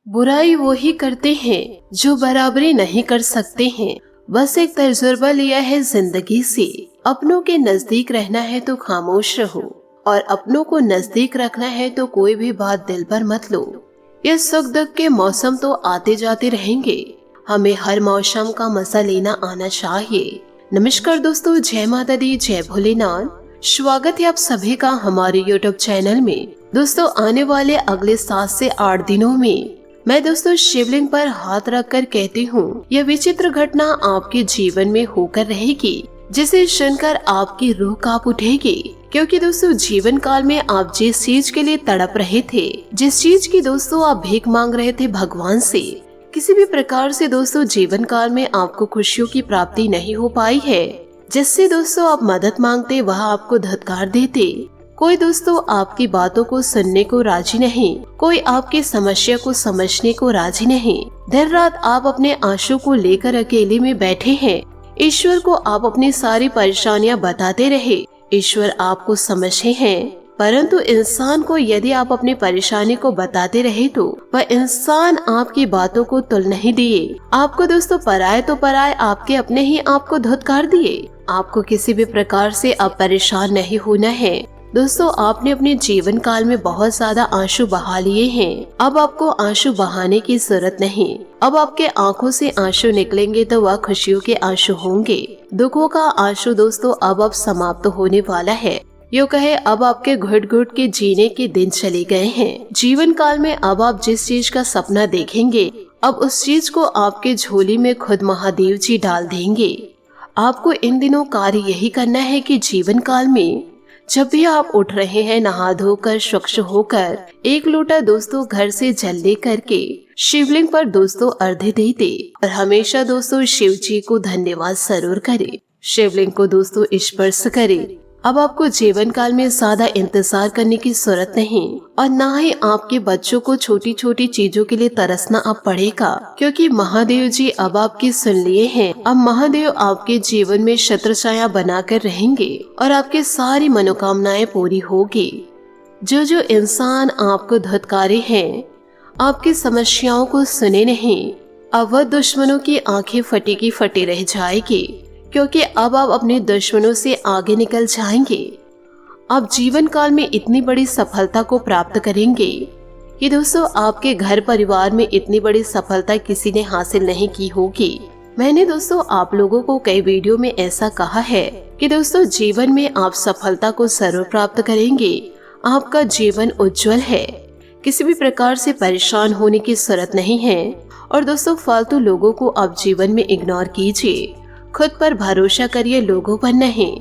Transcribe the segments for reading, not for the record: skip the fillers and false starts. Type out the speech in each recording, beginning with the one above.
बुराई वो ही करते हैं जो बराबरी नहीं कर सकते हैं। बस एक तजुर्बा लिया है जिंदगी से, अपनों के नजदीक रहना है तो खामोश रहो और अपनों को नजदीक रखना है तो कोई भी बात दिल पर मत लो। ये सुख दुख के मौसम तो आते जाते रहेंगे, हमें हर मौसम का मजा लेना आना चाहिए। नमस्कार दोस्तों, जय माता दी, जय भोलेनाथ। स्वागत है आप सभी का हमारे YouTube चैनल में। दोस्तों, आने वाले अगले 7 से 8 दिनों में मैं दोस्तों शिवलिंग पर हाथ रखकर कहती हूँ, यह विचित्र घटना आपके जीवन में होकर रहेगी, जिसे सुनकर आपकी रूह कांप उठेगी। क्योंकि दोस्तों जीवन काल में आप जिस चीज के लिए तड़प रहे थे, जिस चीज की दोस्तों आप भीख मांग रहे थे भगवान से, किसी भी प्रकार से दोस्तों जीवन काल में आपको खुशियों की प्राप्ति नहीं हो पाई है, जिससे दोस्तों आप मदद मांगते वह आपको धत्कार देते। कोई दोस्तों आपकी बातों को सुनने को राजी नहीं, कोई आपकी समस्या को समझने को राजी नहीं। देर रात आप अपने आंसू को लेकर अकेले में बैठे हैं। ईश्वर को आप अपनी सारी परेशानियां बताते रहे, ईश्वर आपको समझे हैं, परंतु इंसान को यदि आप अपनी परेशानी को बताते रहे तो वह इंसान आपकी बातों को तुल नहीं दिए। आपको दोस्तों पराये तो पराये, आपके अपने ही आपको धुतकार दिए। आपको किसी भी प्रकार से अब परेशान नहीं होना है। दोस्तों, आपने अपने जीवन काल में बहुत ज्यादा आंसू बहा लिए हैं, अब आपको आंसू बहाने की जरूरत नहीं। अब आपके आंखों से आंसू निकलेंगे तो वह खुशियों के आंसू होंगे। दुखों का आंसू दोस्तों अब समाप्त होने वाला है। यूँ कहे अब आपके घुट घुट के जीने के दिन चले गए हैं। जीवन काल में अब आप जिस चीज का सपना देखेंगे, अब उस चीज को आपके झोली में खुद महादेव जी डाल देंगे। आपको इन दिनों कार्य यही करना है कि जीवन काल में जब भी आप उठ रहे हैं, नहा धोकर स्वच्छ होकर एक लोटा दोस्तों घर से जल ले करके शिवलिंग पर दोस्तों अर्घ्य देते और हमेशा दोस्तों शिव जी को धन्यवाद जरूर करे, शिवलिंग को दोस्तों स्पर्श करे। अब आपको जीवन काल में ज्यादा इंतजार करने की जरूरत नहीं और ना ही आपके बच्चों को छोटी छोटी चीजों के लिए तरसना अब पड़ेगा, क्योंकि महादेव जी अब आपकी सुन लिए हैं। अब महादेव आपके जीवन में छत्र छाया बनाकर रहेंगे और आपकी सारी मनोकामनाएं पूरी होगी। जो इंसान आपको धुतकारे हैं, आपकी समस्याओं को सुने नहीं, अब वह दुश्मनों की आंखें फटी की फटी रह जाएगी, क्योंकि अब आप अपने दुश्मनों से आगे निकल जाएंगे। आप जीवन काल में इतनी बड़ी सफलता को प्राप्त करेंगे कि दोस्तों आपके घर परिवार में इतनी बड़ी सफलता किसी ने हासिल नहीं की होगी। मैंने दोस्तों आप लोगों को कई वीडियो में ऐसा कहा है कि दोस्तों जीवन में आप सफलता को जरूर प्राप्त करेंगे। आपका जीवन उज्जवल है, किसी भी प्रकार से परेशान होने की जरूरत नहीं है। और दोस्तों फालतू लोगों को आप जीवन में इग्नोर कीजिए, खुद पर भरोसा करिए, लोगों पर नहीं।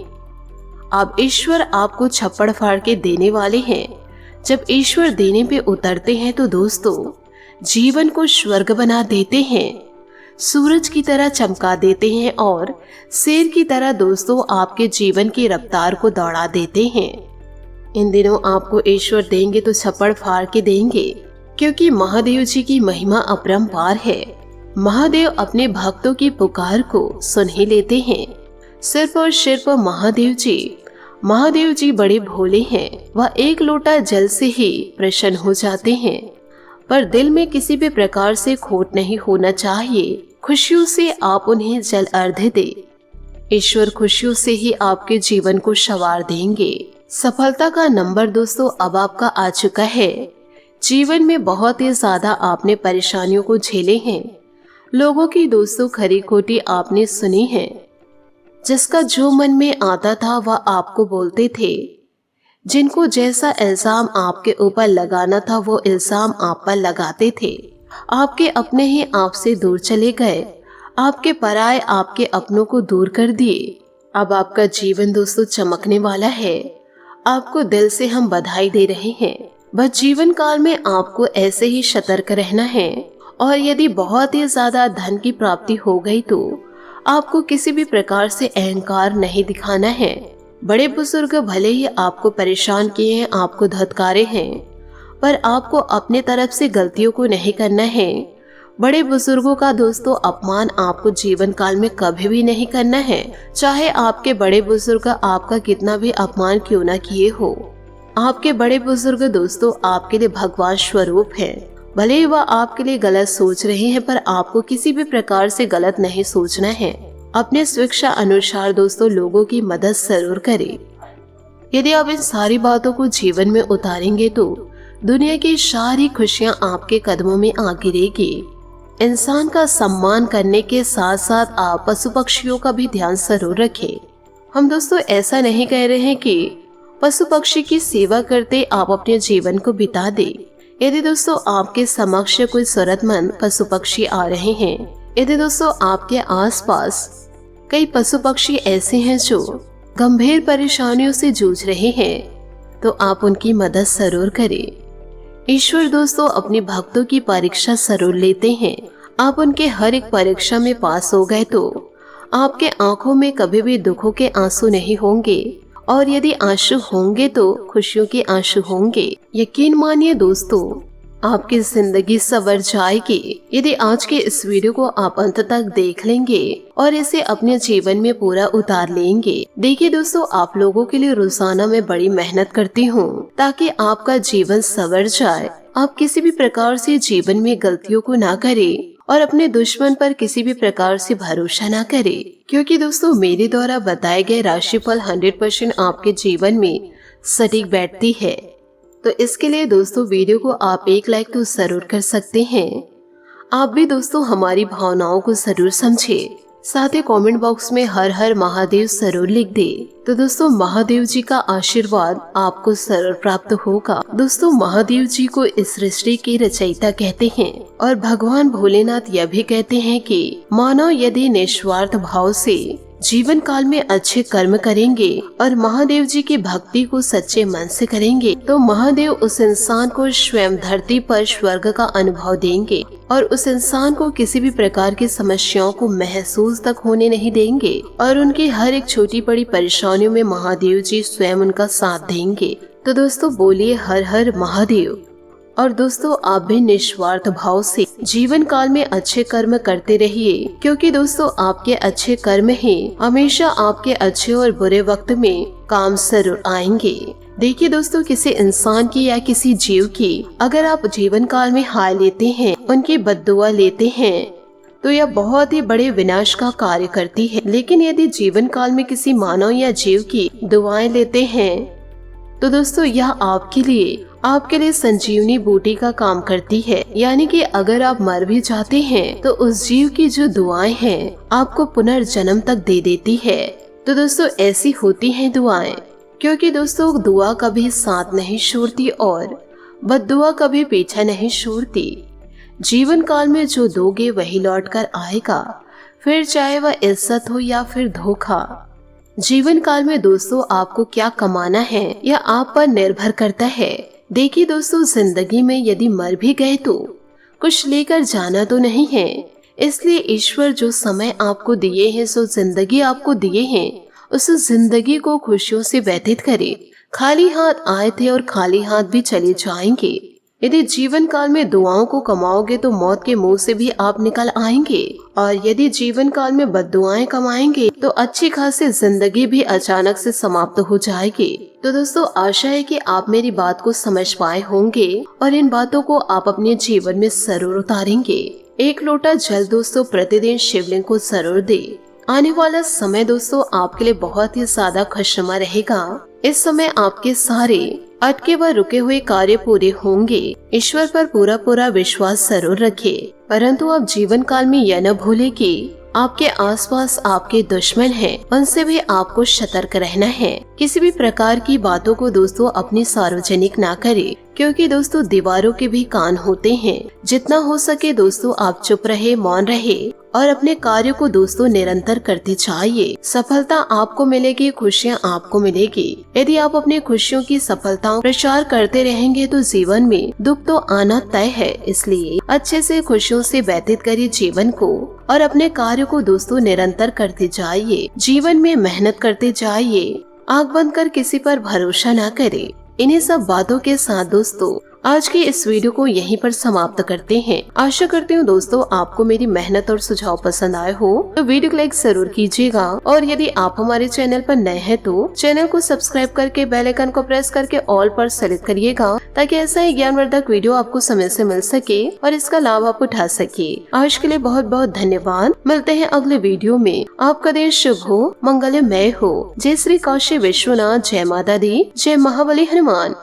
अब ईश्वर आपको छप्पड़ फाड़ के देने वाले हैं। जब ईश्वर देने पे उतरते हैं तो दोस्तों जीवन को स्वर्ग बना देते हैं, सूरज की तरह चमका देते हैं और शेर की तरह दोस्तों आपके जीवन की रफ्तार को दौड़ा देते हैं। इन दिनों आपको ईश्वर देंगे तो छप्पड़ फाड़ के देंगे, क्योंकि महादेव जी की महिमा अपरंपार है। महादेव अपने भक्तों की पुकार को सुन ही लेते हैं। सिर्फ और सिर्फ महादेव जी बड़े भोले हैं, वह एक लोटा जल से ही प्रसन्न हो जाते हैं। पर दिल में किसी भी प्रकार से खोट नहीं होना चाहिए, खुशियों से आप उन्हें जल अर्घ्य दे। ईश्वर खुशियों से ही आपके जीवन को संवार देंगे। सफलता का नंबर दोस्तों अब आपका आ चुका है। जीवन में बहुत ही ज्यादा आपने परेशानियों को झेले हैं, लोगों की दोस्तों खरी खोटी आपने सुनी है। जिसका जो मन में आता था वह आपको बोलते थे, जिनको जैसा इल्जाम आपके ऊपर लगाना था वो इल्जाम आप पर लगाते थे। आपके अपने ही आपसे दूर चले गए, आपके पराये आपके अपनों को दूर कर दिए। अब आपका जीवन दोस्तों चमकने वाला है। आपको दिल से हम बधाई दे रहे हैं। बस जीवन काल में आपको ऐसे ही सतर्क रहना है और यदि बहुत ही ज्यादा धन की प्राप्ति हो गई तो आपको किसी भी प्रकार से अहंकार नहीं दिखाना है। बड़े बुजुर्ग भले ही आपको परेशान किए हैं, आपको धत्कारे हैं, पर आपको अपने तरफ से गलतियों को नहीं करना है। बड़े बुजुर्गों का दोस्तों अपमान आपको जीवन काल में कभी भी नहीं करना है, चाहे आपके बड़े बुजुर्ग आपका कितना भी अपमान क्यों न किए हो। आपके बड़े बुजुर्ग दोस्तों आपके लिए भगवान स्वरूप हैं। भले ही वह आपके लिए गलत सोच रहे हैं, पर आपको किसी भी प्रकार से गलत नहीं सोचना है। अपने स्वेच्छा अनुसार दोस्तों लोगों की मदद जरूर करें। यदि आप इन सारी बातों को जीवन में उतारेंगे तो दुनिया की सारी खुशियां आपके कदमों में आ गिरेगी। इंसान का सम्मान करने के साथ साथ आप पशु पक्षियों का भी ध्यान जरूर रखें। हम दोस्तों ऐसा नहीं कह रहे हैं कि पशु पक्षी की सेवा करते आप अपने जीवन को बिता दें। यदि दोस्तों आपके समक्ष कोई जरूरतमंद पशु पक्षी आ रहे हैं, यदि दोस्तों आपके आसपास कई पशु पक्षी ऐसे हैं जो गंभीर परेशानियों से जूझ रहे हैं, तो आप उनकी मदद जरूर करें। ईश्वर दोस्तों अपने भक्तों की परीक्षा जरूर लेते हैं। आप उनके हर एक परीक्षा में पास हो गए तो आपके आंखों में कभी भी दुखों के आंसू नहीं होंगे, और यदि आंसू होंगे तो खुशियों के आंसू होंगे। यकीन मानिए दोस्तों, आपकी जिंदगी संवर जाएगी यदि आज के इस वीडियो को आप अंत तक देख लेंगे और इसे अपने जीवन में पूरा उतार लेंगे। देखिए दोस्तों, आप लोगों के लिए रोजाना मैं बड़ी मेहनत करती हूँ ताकि आपका जीवन संवर जाए। आप किसी भी प्रकार से जीवन में गलतियों को ना करें और अपने दुश्मन पर किसी भी प्रकार से भरोसा ना करें, क्योंकि दोस्तों मेरे द्वारा बताए गए राशिफल 100% आपके जीवन में सटीक बैठती है। तो इसके लिए दोस्तों वीडियो को आप एक लाइक तो जरूर कर सकते हैं। आप भी दोस्तों हमारी भावनाओं को जरूर समझे, साथ ही कमेंट बॉक्स में हर हर महादेव जरूर लिख दे। तो दोस्तों महादेव जी का आशीर्वाद आपको जरूर प्राप्त होगा। दोस्तों महादेव जी को इस सृष्टि के रचयिता कहते हैं और भगवान भोलेनाथ यह भी कहते हैं कि मानव यदि निस्वार्थ भाव से जीवन काल में अच्छे कर्म करेंगे और महादेव जी की भक्ति को सच्चे मन से करेंगे तो महादेव उस इंसान को स्वयं धरती पर स्वर्ग का अनुभव देंगे और उस इंसान को किसी भी प्रकार की समस्याओं को महसूस तक होने नहीं देंगे और उनकी हर एक छोटी बड़ी परेशानियों में महादेव जी स्वयं उनका साथ देंगे। तो दोस्तों बोलिए हर हर महादेव। और दोस्तों आप भी निस्वार्थ भाव से जीवन काल में अच्छे कर्म करते रहिए, क्योंकि दोस्तों आपके अच्छे कर्म ही हमेशा आपके अच्छे और बुरे वक्त में काम जरूर आएंगे। देखिए दोस्तों, किसी इंसान की या किसी जीव की अगर आप जीवन काल में हाय लेते हैं, उनकी बद्दुआ लेते हैं, तो यह बहुत ही बड़े विनाश का कार्य करती है। लेकिन यदि जीवन काल में किसी मानव या जीव की दुआएं लेते हैं तो दोस्तों यह आपके लिए संजीवनी बूटी का काम करती है। यानी कि अगर आप मर भी जाते हैं तो उस जीव की जो दुआएं हैं आपको पुनर्जन्म तक दे देती है। तो दोस्तों ऐसी होती हैं दुआएं, क्योंकि दोस्तों दुआ कभी साथ नहीं छोड़ती और बद्दुआ कभी पीछा नहीं छोड़ती। जीवन काल में जो दोगे वही लौट कर आएगा, फिर चाहे वह इज्जत हो या फिर धोखा। जीवन काल में दोस्तों आपको क्या कमाना है यह आप पर निर्भर करता है। देखिए दोस्तों, जिंदगी में यदि मर भी गए तो कुछ लेकर जाना तो नहीं है, इसलिए ईश्वर जो समय आपको दिए हैं, जो जिंदगी आपको दिए हैं, उस जिंदगी को खुशियों से व्यतीत करें। खाली हाथ आए थे और खाली हाथ भी चले जाएंगे। यदि जीवन काल में दुआओं को कमाओगे तो मौत के मुंह से भी आप निकल आएंगे, और यदि जीवन काल में बद्दुआएं कमाएंगे तो अच्छी खासी जिंदगी भी अचानक से समाप्त हो जाएगी। तो दोस्तों आशा है कि आप मेरी बात को समझ पाए होंगे और इन बातों को आप अपने जीवन में जरूर उतारेंगे। एक लोटा जल दोस्तों प्रतिदिन शिवलिंग को जरूर दे। आने वाला समय दोस्तों आपके लिए बहुत ही ज्यादा खुशनुमा रहेगा। इस समय आपके सारे अटके व रुके हुए कार्य पूरे होंगे। ईश्वर पर पूरा विश्वास जरूर रखें, परंतु आप जीवन काल में यह न भूले कि आपके आसपास आपके दुश्मन हैं, उनसे भी आपको सतर्क रहना है। किसी भी प्रकार की बातों को दोस्तों अपनी सार्वजनिक ना करें, क्योंकि दोस्तों दीवारों के भी कान होते हैं। जितना हो सके दोस्तों आप चुप रहे, मौन रहे और अपने कार्य को दोस्तों निरंतर करते जाइए। सफलता आपको मिलेगी, खुशियाँ आपको मिलेगी। यदि आप अपनी खुशियों की सफलताओं प्रचार करते रहेंगे तो जीवन में दुख तो आना तय है। इसलिए अच्छे से खुशियों से व्यतीत करिए जीवन को और अपने कार्य को दोस्तों निरंतर करते जाइए। जीवन में मेहनत करते जाइए, आंख बंद कर किसी पर भरोसा ना करें। इन्हीं सब बातों के साथ दोस्तों आज की इस वीडियो को यहीं पर समाप्त करते हैं। आशा करती हूँ दोस्तों आपको मेरी मेहनत और सुझाव पसंद आए हो तो वीडियो को लाइक जरूर कीजिएगा, और यदि आप हमारे चैनल पर नए हैं तो चैनल को सब्सक्राइब करके बेल आइकन को प्रेस करके ऑल पर सेलेक्ट करिएगा, ताकि ऐसा ही ज्ञानवर्धक वीडियो आपको समय से मिल सके और इसका लाभ आप उठा सके। आज के लिए बहुत बहुत धन्यवाद। मिलते हैं अगले वीडियो में। आपका दिन शुभ हो, मंगलमय हो। जय श्री काशी विश्वनाथ, जय माता दी, जय महाबली हनुमान।